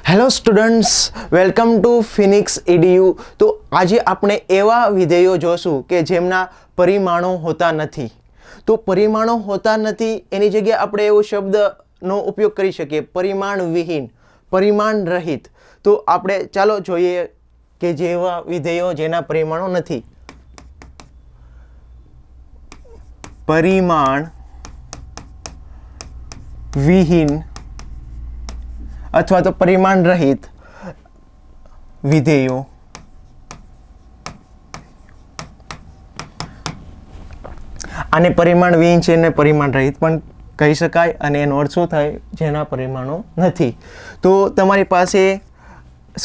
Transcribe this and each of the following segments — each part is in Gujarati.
Hello students, welcome to Phoenix edu. તો આજે આપણે એવા વિધેયો જોશું કે જેમના પરિમાણો હોતા નથી। તો પરિમાણો હોતા નથી એની જગ્યાએ આપણે એવો શબ્દનો ઉપયોગ કરી શકીએ, પરિમાણ વિહીન, પરિમાણ રહિત। તો આપણે ચાલો જોઈએ કે જેવા વિધેયો જેના પરિમાણો નથી। પરિમાણ વિહીન અથવા તો પરિમાણ રહિત વિધેયો આને પરિમાણ વિહીન છે ને પરિમાણ રહિત પણ કહી શકાય, અને એનો અર્થ શું થાય? જેના પરિમાણો નથી। તો તમારી પાસે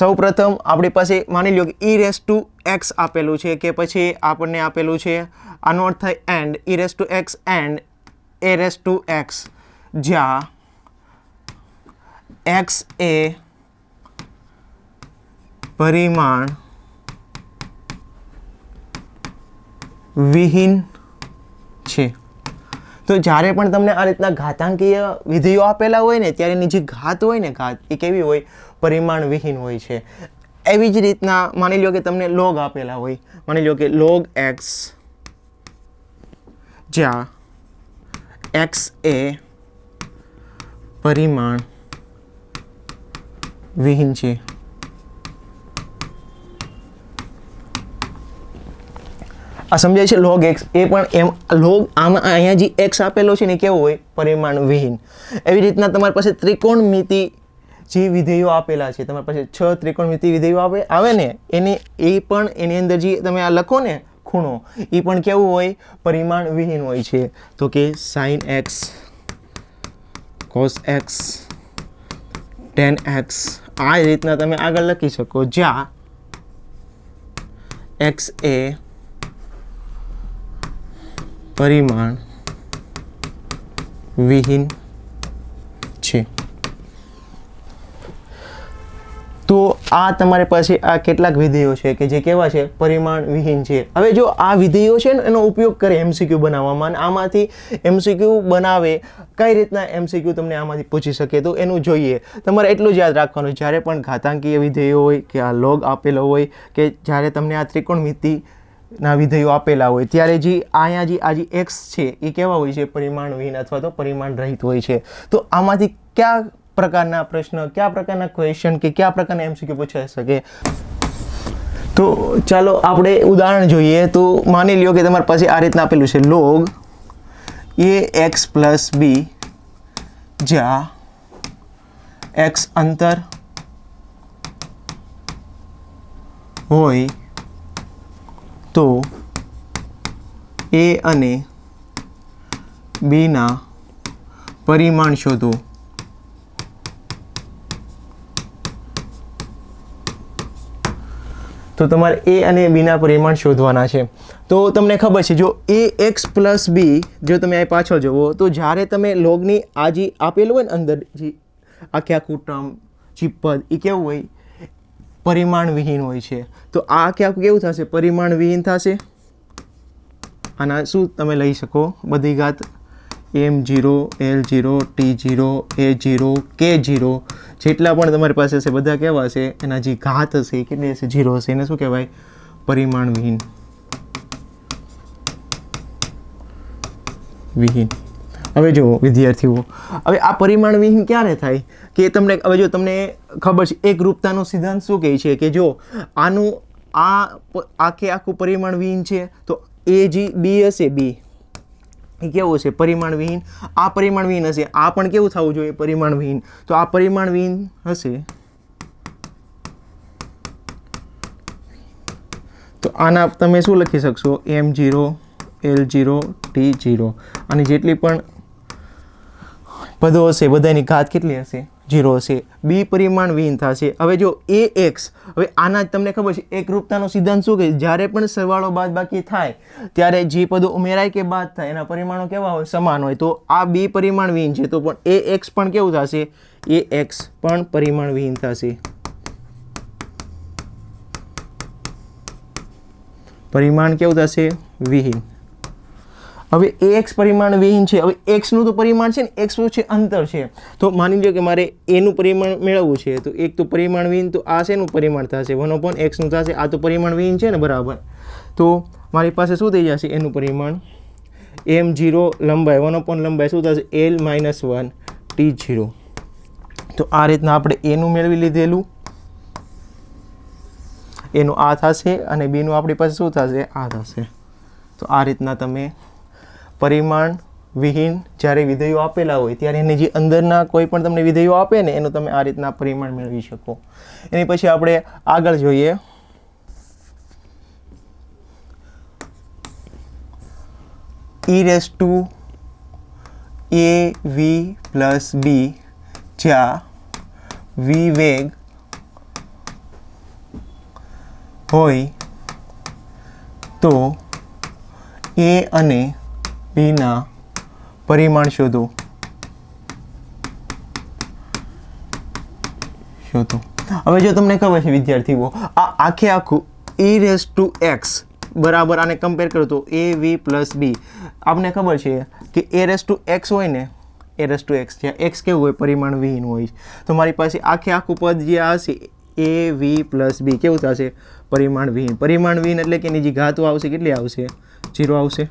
સૌપ્રથમ આપણી પાસે માની લો કે e⁻x આપેલું છે, કે પછી આપણને આપેલું છે, આનો અર્થ થાય એન્ડ e⁻x એન્ડ a⁻x, જ્યાં x એ પરિમાણ વિહીન છે। તો જ્યારે પણ તમને આ રીતના ઘાતાંકીય વિધેયો આપેલા હોય ને, ત્યારે એની જે ઘાત હોય ને, ઘાત એ કેવી હોય? પરિમાણ વિહીન હોય છે। એવી જ રીતના માની લો કે તમને લોગ આપેલા હોય, માની લો કે log x, જ્યાં x એ પરિમાણ વિહીન છે। આ સમજાય છે? log x એ પણ એમ log આમાં અહીંયા જે x આપેલો છે ને કેવો હોય? પરિમાણ વિહીન। એવી રીતના તમારી પાસે ત્રિકોણમિતિ જે વિધેયો આપેલા છે, તમારી પાસે 6 ત્રિકોણમિતિ વિધેયો આવે ને, એને એ પણ એની અંદર જે તમે આ લખો ને ખૂણો, એ પણ કેવું હોય? પરિમાણ વિહીન હોય છે। તો કે sin x, cos x, tan x, આ રીતના તમે આગળ લખી શકો, જ્યાં x એ પરિમાણ વિહીન છે। તો આ તમારી પાસે આ કેટલાક વિધેયો છે કે જે કેવા છે? પરિમાણ વિહીન છે। હવે જો આ વિધેયો છે ને એનો ઉપયોગ કરે MCQ બનાવવામાં, અને આમાંથી MCQ બનાવે, કઈ રીતના MCQ તમને આમાંથી પૂછી શકે તો એનું જોઈએ। તમારે એટલું જ યાદ રાખવાનું, જ્યારે પણ ઘાતાંકીય વિધેયો હોય કે આ log આપેલો હોય, કે જ્યારે તમને આ ત્રિકોણમિતિના વિધેયો આપેલા હોય, ત્યારે જે અહીંયા જે આ જે x છે એ કેવા હોય છે? પરિમાણ વિહીન અથવા તો પરિમાણ રહિત હોય છે। તો આમાંથી કયા પ્રકારના પ્રશ્ન, કયા પ્રકારના ક્વેશ્ચન કે કયા પ્રકારના MCQ પૂછાઈ શકે? તો ચાલો આપણે ઉદાહરણ જોઈએ। તો માની લ્યો કે તમારી પાસે આ રીતના આપેલું છે log ax પ્લસ b, જ્યાં x અંતર હોય તો a અને b ના પરિમાણ શોધો। તો તમારે a અને b ના પરિમાણ શોધવાના છે। તો તમને ખબર છે, જો ax પ્લસ b, જો તમે આ પાછળ જુઓ તો જ્યારે તમે લોગની આ જે આપેલું હોય ને અંદર જે આખે આખું ટર્મ જે પદ, એ કેવું હોય? પરિમાણ વિહીન હોય છે। તો આ આખે આખું કેવું થશે? પરિમાણ વિહીન થશે। આના શું તમે લઈ શકો? બધી ઘાત m0, l0, t0, a0, k0, જેટલા પણ તમારી પાસે હશે બધા કેવા હશે? એના જે ઘાત હશે એ કેટલી હશે? 0 હશે। એને શું કહેવાય? પરિમાણ વિહીન। હવે જુઓ વિદ્યાર્થીઓ, હવે આ પરિમાણ વિહીન ક્યારે થાય? કે તમને હવે જો તમને ખબર છે એકરૂપતાનો સિદ્ધાંત શું કહે છે? કે જો આનું આ આખે આખું પરિમાણ વિહીન છે, તો એ જે b હશે, b એ કેવું હશે? પરિમાણ વિહીન। આ પરિમાણ વિહીન હશે, આ પણ કેવું થવું જોઈએ? પરિમાણ વિહીન। તો આ પરિમાણ વિહીન હશે, તો આના તમે શું લખી શકશો? m0, l0, t0, અને જેટલી પણ પદો હશે બધાની ઘાત કેટલી હશે? 0 હશે। b પરિમાણ વિહીન થશે। હવે જો ax, હવે આના તમને ખબર છે એકરૂપતાનો સિદ્ધાંત શું કહે? જ્યારે પણ સરવાળો બાદબાકી થાય ત્યારે જે પદો ઉમેરાય કે બાદ થાય એના પરિમાણો કેવા હોય? સમાન હોય। તો આ b પરિમાણ વિહીન છે, તો પણ ax પણ કેવું થશે? ax પણ પરિમાણ વિહીન થશે। પરિમાણ કેવું થશે? વિહીન। હવે એક્સ પરિમાણ વિહીન છે. હવે એક્સનું તો પરિમાણ છે ને, એક્સ શું છે? અંતર છે. તો માની લો કે મારે એનું પરિમાણ મેળવવું છે, તો એક તો પરિમાણ વિહીન, તો આ શેનું પરિમાણ થશે? 1/x નું થશે. આ તો પરિમાણ વિહીન છે ને, બરાબર. તો મારી પાસે શું થઈ જશે? એનું પરિમાણ m0 લંબાઈ 1 લંબાઈ શું થશે? l - 1 t0. તો આ રીતના આપણે એનું મેળવી લીધેલું, એનું આ થશે અને બીનું આપણી પાસે શું થશે? આ થશે. તો આ રીતના તમે પરિમાણ વિહીન જ્યારે વિધેયો આપેલા હોય ત્યારે એની જે અંદરના કોઈ પણ તમને વિધેયો આપે ને એનું તમે આ રીતના પરિમાણ મેળવી શકો. એની પછી આપણે આગળ જોઈએ e⁴ v b જ્યાં v વેગ હોય તો a અને b ના પરિમાણ શોધો. હવે જો તમને ખબર છે વિદ્યાર્થીઓ, આ આખે આખું e⁴x બરાબર આને કમ્પેર કરો તો av + b. આપને ખબર છે કે a⁴x હોય ને, a⁴x જ્યાં x કેવું હોય? પરિમાણ વિહીન હોય. તો મારી પાસે આખે આખું પદ જે હશે av + b કેવું થશે? પરિમાણ વિહીન. પરિમાણ વિહીન એટલે કે એની જે ઘાતો આવશે કેટલી આવશે? 0 આવશે.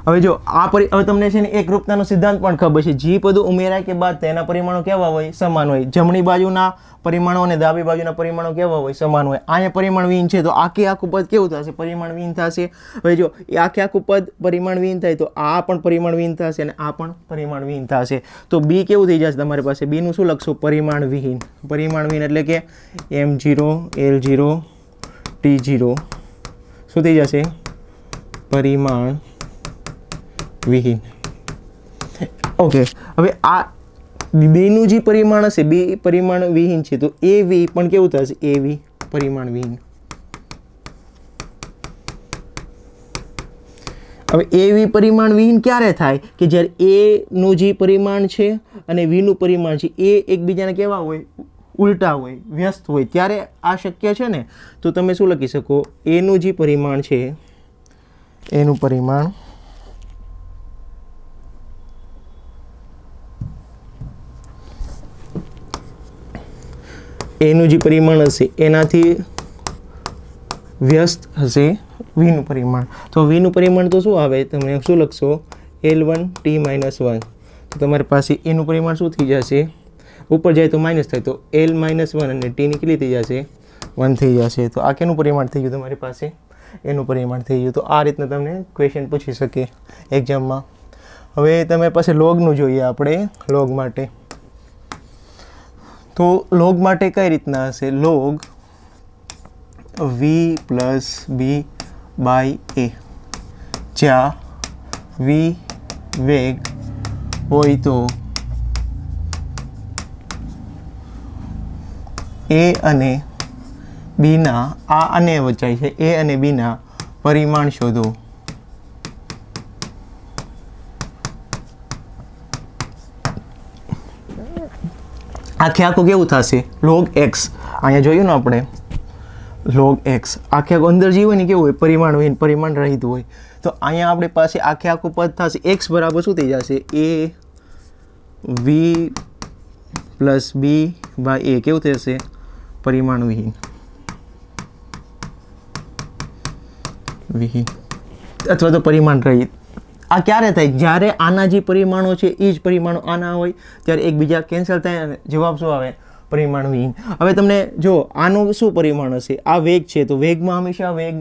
હવે જો હવે તમને છે ને એક રૂપતાનો સિદ્ધાંત પણ ખબર છે. જે પદો ઉમેરાય કે બાદ તેના પરિમાણો કેવા હોય? સમાન હોય. જમણી બાજુના પરિમાણો અને ડાબી બાજુના પરિમાણો કેવા હોય? સમાન હોય. અહીંયા પરિમાણ વિહીન છે તો આખે આખું પદ કેવું થશે? પરિમાણ વિહીન થશે. હવે જો એ આખે આખું પદ પરિમાણ વિહીન થાય તો આ પણ પરિમાણ વિહીન થશે અને આ પણ પરિમાણ વિહીન થશે. તો બી કેવું થઈ જશે તમારી પાસે? બી નું શું લખશો? પરિમાણ વિહીન. પરિમાણ વિહીન એટલે કે m0 l0 t0 શું થઈ જશે? પરિમાણ વિહીન. ઓકે, હવે આ બેનું જે પરિમાણ હશે, બે પરિમાણ વિહીન છે, તો av પણ કેવું થશે? av પરિમાણ વિહીન. હવે av પરિમાણ વિહીન ક્યારે થાય? કે જ્યારે a નું જે પરિમાણ છે અને v નું પરિમાણ છે એ એકબીજાને કેવા હોય? ઉલટા હોય, વ્યસ્ત હોય, ત્યારે આ શક્ય છે ને. તો તમે શું લખી શકો? a નું જે પરિમાણ છે એનું પરિમાણ એનું જે પરિમાણ હશે એનાથી વ્યસ્ત હશે v નું પરિમાણ. તો v નું પરિમાણ તો શું આવે? તમે શું લખશો? l1 t - 1. તો તમારી પાસે એનું પરિમાણ શું થઈ જશે? ઉપર જાય તો માઇનસ થાય, તો l - 1 અને t ની કેટલી થઈ જશે? 1 થઈ જશે. તો આ કેનું પરિમાણ થઈ ગયું તમારી પાસે? એનું પરિમાણ થઈ ગયું. તો આ રીતના તમને ક્વેશ્ચન પૂછી શકે એક્ઝામમાં. હવે તમે પાસે લોગનું જોઈએ આપણે. લોગ માટે તો લોગ માટે કઈ રીતના હશે? લોગ v + b / a જ્યાં v વેગ હોય તો a અને b ના આ અને વચાય છે a અને b ના પરિમાણ શોધો. આખે આખું કેવું થશે? log x. અહીંયા જોયું ને આપણે log x આખે આખું અંદર જે હોય ને કેવું હોય? પરિમાણ હોય, પરિમાણ રહિત હોય. તો અહીંયા આપણી પાસે આખે આખું પદ થશે x બરાબર શું થઈ જશે? a v + b / a કેવું થશે? પરિમાણ વિહીન. વિહીન અથવા તો પરિમાણ રહિત. આ ક્યારે થાય? જ્યારે આના જે પરિમાણો છે એ જ પરિમાણો આના હોય ત્યારે એકબીજા કેન્સલ થાય અને જવાબ શું આવે? પરિમાણ વિહીન. હવે તમને જો આનું શું પરિમાણ હશે? આ વેગ છે તો વેગમાં હંમેશા વેગ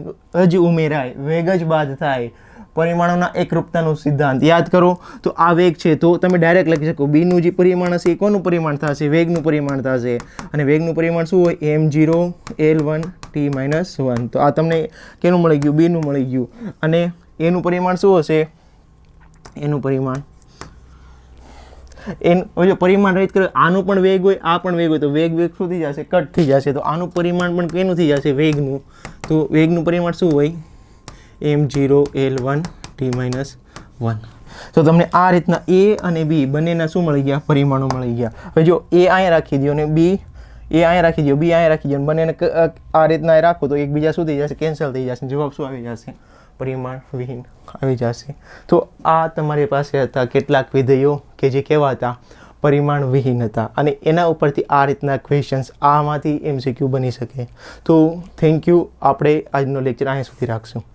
જ ઉમેરાય, વેગ જ બાદ થાય. પરિમાણોના એકરૂપતાનો સિદ્ધાંત યાદ કરો. તો આ વેગ છે તો તમે ડાયરેક્ટ લખી શકો બીનું જે પરિમાણ હશે એ કોનું પરિમાણ થશે? વેગનું પરિમાણ થશે. અને વેગનું પરિમાણ શું હોય? m0 l1 t - 1. તો આ તમને કેનું મળી ગયું? બીનું મળી ગયું. અને એનું પરિમાણ શું હશે? એનું પરિમાણ જો પરિમાણ રહિત કરે આનું પણ વેગ હોય, આ પણ વેગ હોય, તો વેગ શું થઈ જશે? કટ થઈ જશે. તો આનું પરિમાણ પણ કેનું થઈ જશે? વેગનું. તો વેગનું પરિમાણ શું હોય? m0 l1 t - 1. તો તમને આ રીતના a અને b બંનેના શું મળી ગયા? પરિમાણો મળી ગયા. હવે જો a અહીંયા રાખી દો અને b અહીંયા રાખી દો, b અહીંયા રાખી દો, બંનેને આ રીતના રાખો તો એકબીજા શું થઈ જશે? કેન્સલ થઈ જશે. જવાબ શું આવી જશે? પરિમાણ વિહીન આવી જશે. તો આ તમારી પાસે હતા કેટલાક વિધેયો કે જે કેવા હતા, પરિમાણ વિહીન હતા, અને એના ઉપરથી આ રીતના ક્વેશ્ચન્સ આમાંથી MCQ બની શકે. તો થેન્ક યુ. આપણે આજનો લેક્ચર અહીંયા સુધી રાખશું.